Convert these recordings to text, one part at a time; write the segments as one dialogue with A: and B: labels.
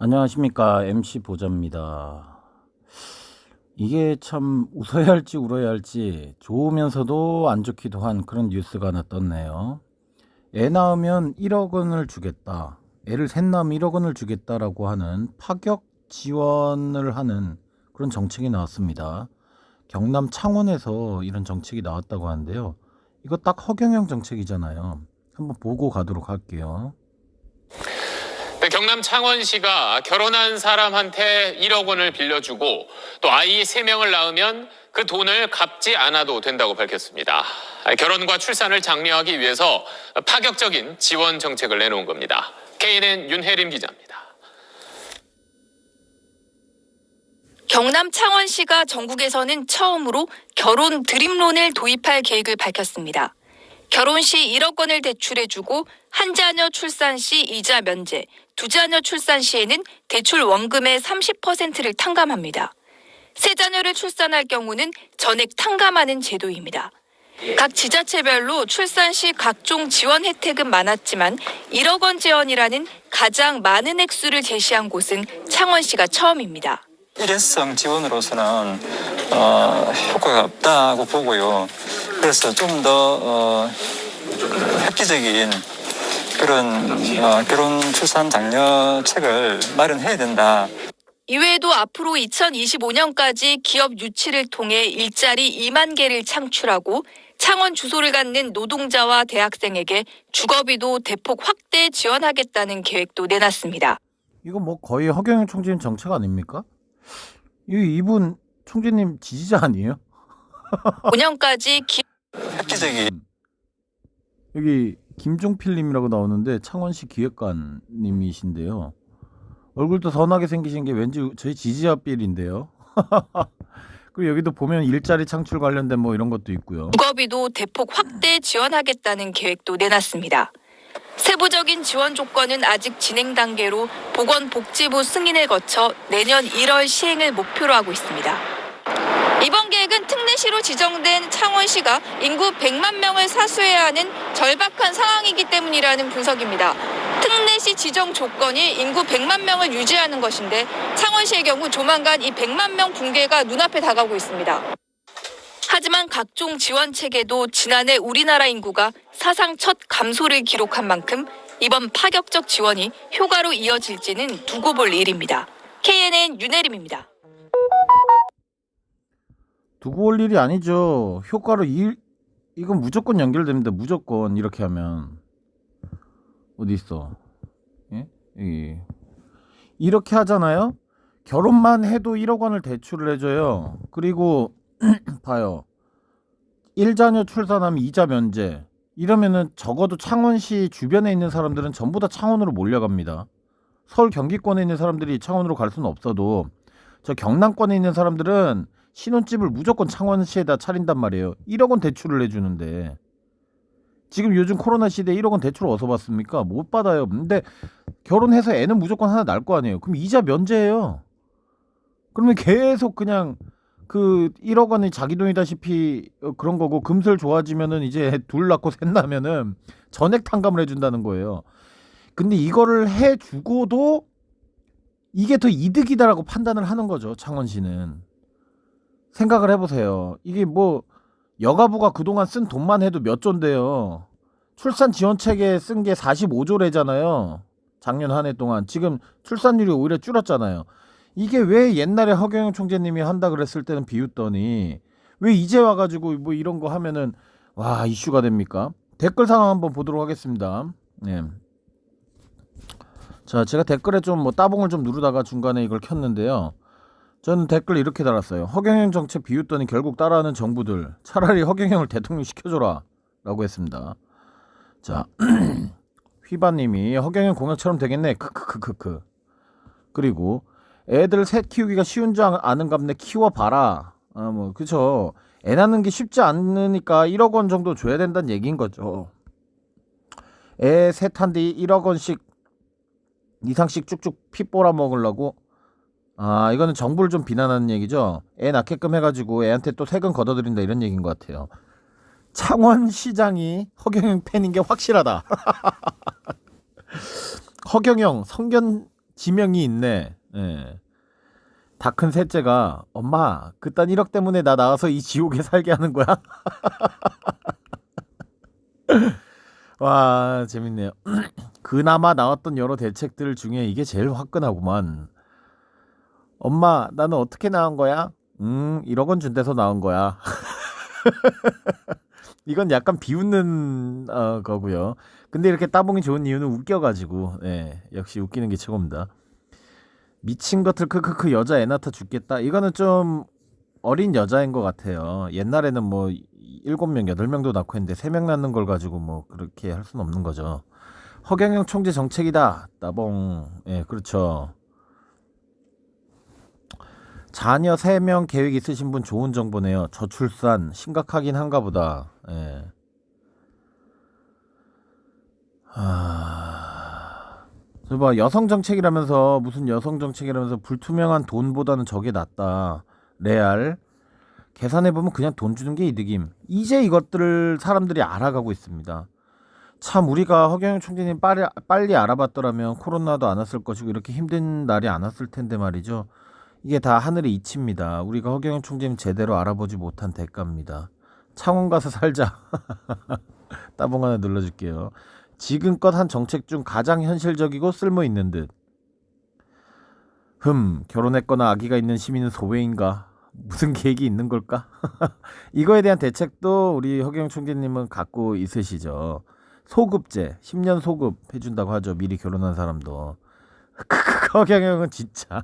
A: 안녕하십니까. MC 보자입니다. 이게 참 웃어야 할지 울어야 할지 좋으면서도 안 좋기도 한 그런 뉴스가 하나 떴네요. 애 낳으면 1억 원을 주겠다. 애를 셋 낳으면 1억 원을 주겠다라고 하는 파격 지원을 하는 그런 정책이 나왔습니다. 경남 창원에서 이런 정책이 나왔다고 하는데요. 이거 딱 허경영 정책이잖아요. 한번 보고 가도록 할게요.
B: 네, 경남 창원시가 결혼한 사람한테 1억 원을 빌려주고 또 아이 3명을 낳으면 그 돈을 갚지 않아도 된다고 밝혔습니다. 결혼과 출산을 장려하기 위해서 파격적인 지원 정책을 내놓은 겁니다. KNN 윤혜림 기자입니다.
C: 경남 창원시가 전국에서는 처음으로 결혼 드림론을 도입할 계획을 밝혔습니다. 결혼 시 1억 원을 대출해주고 한 자녀 출산 시 이자 면제, 두 자녀 출산 시에는 대출 원금의 30%를 탕감합니다. 세 자녀를 출산할 경우는 전액 탕감하는 제도입니다. 각 지자체별로 출산 시 각종 지원 혜택은 많았지만 1억 원 지원이라는 가장 많은 액수를 제시한 곳은 창원시가 처음입니다.
D: 일회성 지원으로서는 효과가 없다고 보고요. 그래서 좀 더 획기적인 그런 결혼 출산 장려책을 마련해야 된다.
C: 이외에도 앞으로 2025년까지 기업 유치를 통해 일자리 2만 개를 창출하고 창원 주소를 갖는 노동자와 대학생에게 주거비도 대폭 확대 지원하겠다는 계획도 내놨습니다.
A: 이거 뭐 거의 허경영 총재님 정책 아닙니까? 이분 총재님 지지자 아니에요?
C: 5년까지
D: 획기적인
A: 여기 김종필님이라고 나오는데 창원시 기획관님이신데요. 얼굴도 선하게 생기신 게 왠지 저희 지지자 필인데요. 그리고 여기도 보면 일자리 창출 관련된 뭐 이런 것도 있고요.
C: 주거비도 대폭 확대 지원하겠다는 계획도 내놨습니다. 세부적인 지원 조건은 아직 진행 단계로 보건복지부 승인을 거쳐 내년 1월 시행을 목표로 하고 있습니다. 이번 계획은 특례시로 지정된 창원시가 인구 100만 명을 사수해야 하는 절박한 상황이기 때문이라는 분석입니다. 특례시 지정 조건이 인구 100만 명을 유지하는 것인데 창원시의 경우 조만간 이 100만 명 붕괴가 눈앞에 다가오고 있습니다. 하지만 각종 지원 체계도 지난해 우리나라 인구가 사상 첫 감소를 기록한 만큼 이번 파격적 지원이 효과로 이어질지는 두고 볼 일입니다. KNN 윤혜림입니다.
A: 두고 볼 일이 아니죠. 효과로 이건 무조건 연결됩니다. 무조건 이렇게 하면. 어디 있어? 예? 여기. 이렇게 하잖아요. 결혼만 해도 1억 원을 대출을 해줘요. 그리고 봐요. 1자녀 출산하면 이자 면제. 이러면은 적어도 창원시 주변에 있는 사람들은 전부 다 창원으로 몰려갑니다. 서울 경기권에 있는 사람들이 창원으로 갈 수는 없어도 저 경남권에 있는 사람들은 신혼집을 무조건 창원시에다 차린단 말이에요. 1억 원 대출을 해주는데 지금 요즘 코로나 시대에 1억 원 대출 어디서 받습니까? 못 받아요. 근데 결혼해서 애는 무조건 하나 낳을 거 아니에요. 그럼 이자 면제예요. 그러면 계속 그냥 그 1억 원이 자기 돈이다시피 그런 거고 금슬 좋아지면은 이제 둘 낳고 셋 낳으면은 전액 탕감을 해준다는 거예요. 근데 이거를 해주고도 이게 더 이득이다라고 판단을 하는 거죠. 창원시는. 생각을 해보세요. 이게 뭐 여가부가 그동안 쓴 돈만 해도 몇 조인데요. 출산 지원책에 쓴 게 45조래잖아요. 작년 한 해 동안. 지금 출산율이 오히려 줄었잖아요. 이게 왜 옛날에 허경영 총재님이 한다 그랬을 때는 비웃더니 왜 이제 와가지고 뭐 이런 거 하면은 와 이슈가 됩니까? 댓글 상황 한번 보도록 하겠습니다. 네. 자, 제가 댓글에 좀 뭐 따봉을 좀 누르다가 중간에 이걸 켰는데요. 저는 댓글 이렇게 달았어요. 허경영 정책 비웃더니 결국 따라하는 정부들 차라리 허경영을 대통령 시켜줘라 라고 했습니다. 자, 휘바님이 허경영 공약처럼 되겠네 크크크크크. 그리고 애들 셋 키우기가 쉬운 줄 아는갑네 키워봐라. 뭐 그쵸. 애 낳는 게 쉽지 않으니까 1억 원 정도 줘야 된다는 얘기인 거죠. 애 셋한테 1억 원씩 이상씩 쭉쭉 피 뽑아 먹으려고. 이거는 정부를 좀 비난하는 얘기죠. 애 낳게끔 해가지고 애한테 또 세금 걷어들인다 이런 얘기인 것 같아요. 창원시장이 허경영 팬인 게 확실하다. 허경영 성견 지명이 있네. 예. 다 큰 셋째가 엄마 그딴 1억 때문에 나 나와서 이 지옥에 살게 하는 거야? 와 재밌네요. 그나마 나왔던 여러 대책들 중에 이게 제일 화끈하구만. 엄마 나는 어떻게 나온 거야? 1억 원 준 데서 나온 거야. 이건 약간 비웃는 거고요. 근데 이렇게 따봉이 좋은 이유는 웃겨가지고 역시 웃기는 게 최고입니다. 미친 것들 크크크 여자 애 낳다 죽겠다. 이거는 좀 어린 여자인 것 같아요. 옛날에는 뭐 7명 8명도 낳고 했는데 3명 낳는 걸 가지고 뭐 그렇게 할 수는 없는 거죠. 허경영 총재 정책이다. 따봉. 그렇죠. 자녀 3명 계획 있으신 분 좋은 정보네요. 저출산 심각하긴 한가 보다. 저 봐, 여성 정책이라면서 무슨 여성 정책이라면서 불투명한 돈보다는 저게 낫다. 레알. 계산해보면 그냥 돈 주는 게 이득임. 이제 이것들을 사람들이 알아가고 있습니다. 참 우리가 허경영 총재님 빨리 알아봤더라면 코로나도 안 왔을 것이고 이렇게 힘든 날이 안 왔을 텐데 말이죠. 이게 다 하늘의 이치입니다. 우리가 허경영 총재님 제대로 알아보지 못한 대가입니다. 창원 가서 살자. 따봉 하나 눌러줄게요. 지금껏 한 정책 중 가장 현실적이고 쓸모있는 듯. 결혼했거나 아기가 있는 시민은 소외인가? 무슨 계획이 있는 걸까? 이거에 대한 대책도 우리 허경영 총재님은 갖고 있으시죠. 소급제, 10년 소급 해준다고 하죠. 미리 결혼한 사람도. 허경영은 진짜.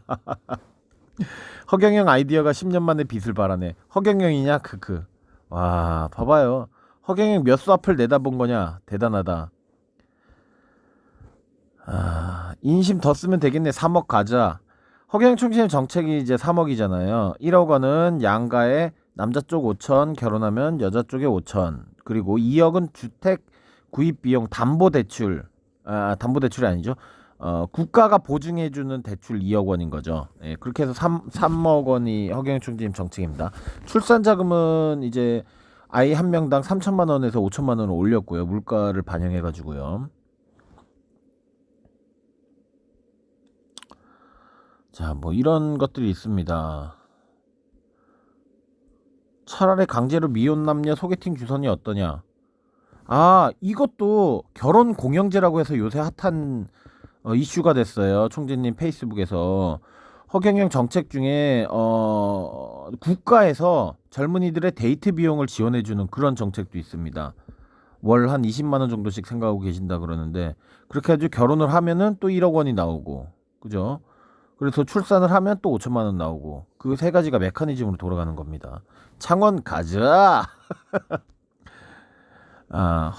A: 허경영 아이디어가 10년 만에 빛을 발하네. 허경영이냐? 크크. 와, 봐봐요. 허경영 몇 수 앞을 내다본 거냐? 대단하다. 인심 더 쓰면 되겠네. 3억 가자. 허경영 총재님 정책이 이제 3억이잖아요. 1억 원은 양가에 남자 쪽 5천, 결혼하면 여자 쪽에 5천. 그리고 2억은 주택 구입 비용 담보대출. 담보대출이 아니죠. 국가가 보증해주는 대출 2억 원인 거죠. 그렇게 해서 3억 원이 허경영 총재님 정책입니다. 출산자금은 이제 아이 한 명당 3천만 원에서 5천만 원을 올렸고요. 물가를 반영해가지고요. 자, 뭐 이런 것들이 있습니다. 차라리 강제로 미혼 남녀 소개팅 주선이 어떠냐? 이것도 결혼 공영제라고 해서 요새 핫한 이슈가 됐어요. 총재님 페이스북에서. 허경영 정책 중에 국가에서 젊은이들의 데이트 비용을 지원해주는 그런 정책도 있습니다. 월 한 20만 원 정도씩 생각하고 계신다 그러는데, 그렇게 해가지고 결혼을 하면은 또 1억 원이 나오고, 그죠? 그래서 출산을 하면 또 5천만 원 나오고, 그 세 가지가 메커니즘으로 돌아가는 겁니다. 창원 가자.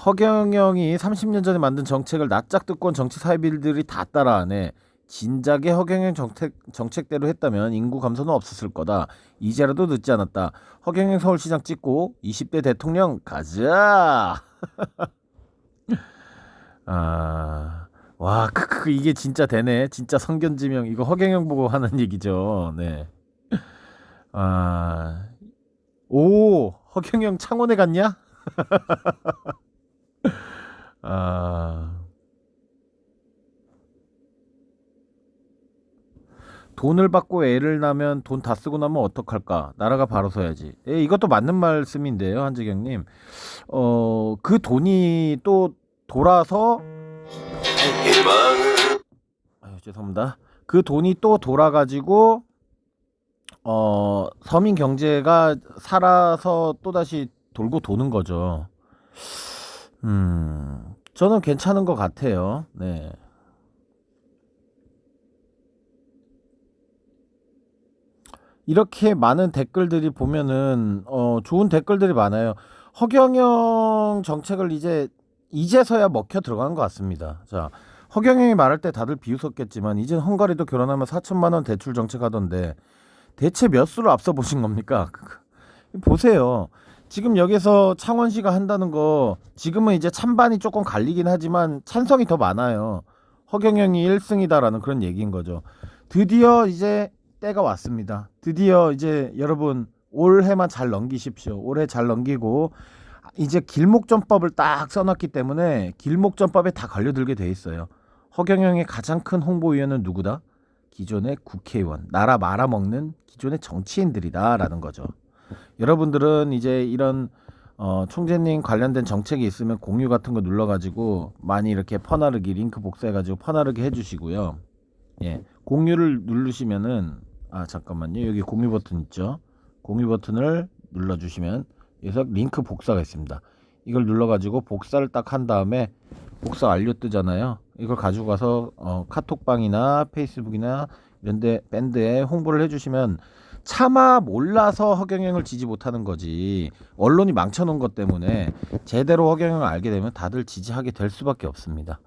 A: 허경영이 30년 전에 만든 정책을 낯짝 듣고 온 정치 사회비들이 다 따라하네. 진작에 허경영 정책대로 했다면 인구 감소는 없었을 거다. 이제라도 늦지 않았다. 허경영 서울시장 찍고 20대 대통령 가자. 와, 이게 진짜 되네. 진짜 성견지명. 이거 허경영 보고 하는 얘기죠. 네. 오, 허경영 창원에 갔냐? 돈을 받고 애를 낳으면 돈 다 쓰고 나면 어떡할까? 나라가 바로 서야지. 이것도 맞는 말씀인데요, 한지경님. 그 돈이 또 돌아서 죄송합니다. 그 돈이 또 돌아가지고 서민 경제가 살아서 또다시 돌고 도는 거죠. 저는 괜찮은 것 같아요. 네. 이렇게 많은 댓글들이 보면은 좋은 댓글들이 많아요. 허경영 정책을 이제서야 먹혀 들어간 것 같습니다. 자, 허경영이 말할 때 다들 비웃었겠지만 이젠 헝가리도 결혼하면 4천만 원 대출 정책 하던데 대체 몇 수를 앞서 보신 겁니까? 보세요. 지금 여기서 창원시가 한다는 거 지금은 이제 찬반이 조금 갈리긴 하지만 찬성이 더 많아요. 허경영이 1승이다라는 그런 얘기인 거죠. 드디어 이제 때가 왔습니다. 드디어 이제 여러분 올해만 잘 넘기십시오. 올해 잘 넘기고 이제 길목전법을 딱 써놨기 때문에 길목전법에 다 걸려들게 돼 있어요. 허경영의 가장 큰 홍보위원은 누구다? 기존의 국회의원, 나라 말아먹는 기존의 정치인들이다라는 거죠. 여러분들은 이제 이런 총재님 관련된 정책이 있으면 공유 같은 거 눌러가지고 많이 이렇게 퍼나르기 링크 복사해가지고 퍼나르기 해주시고요. 예, 공유를 누르시면은 잠깐만요. 여기 공유 버튼 있죠. 공유 버튼을 눌러주시면 여기서 링크 복사가 있습니다. 이걸 눌러가지고 복사를 딱 한 다음에 복사 완료 뜨잖아요. 이걸 가지고 가서 카톡방이나 페이스북이나 이런데 밴드에 홍보를 해주시면 차마 몰라서 허경영을 지지 못하는 거지, 언론이 망쳐놓은 것 때문에 제대로 허경영을 알게 되면 다들 지지하게 될 수밖에 없습니다.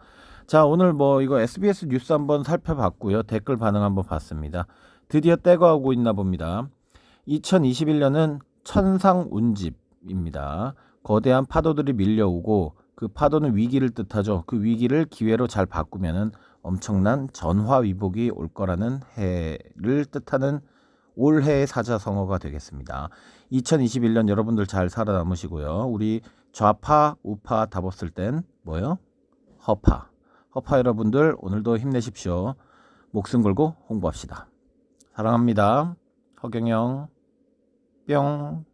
A: 자, 오늘 뭐 이거 SBS 뉴스 한번 살펴봤고요. 댓글 반응 한번 봤습니다. 드디어 때가 오고 있나 봅니다. 2021년은 천상운집입니다. 거대한 파도들이 밀려오고 그 파도는 위기를 뜻하죠. 그 위기를 기회로 잘 바꾸면은 엄청난 전화위복이 올 거라는 해를 뜻하는 올해의 사자성어가 되겠습니다. 2021년 여러분들 잘 살아남으시고요. 우리 좌파 우파 다 봤을 땐 뭐요? 허파 여러분들 오늘도 힘내십시오. 목숨 걸고 홍보합시다. 사랑합니다. 허경영 뿅.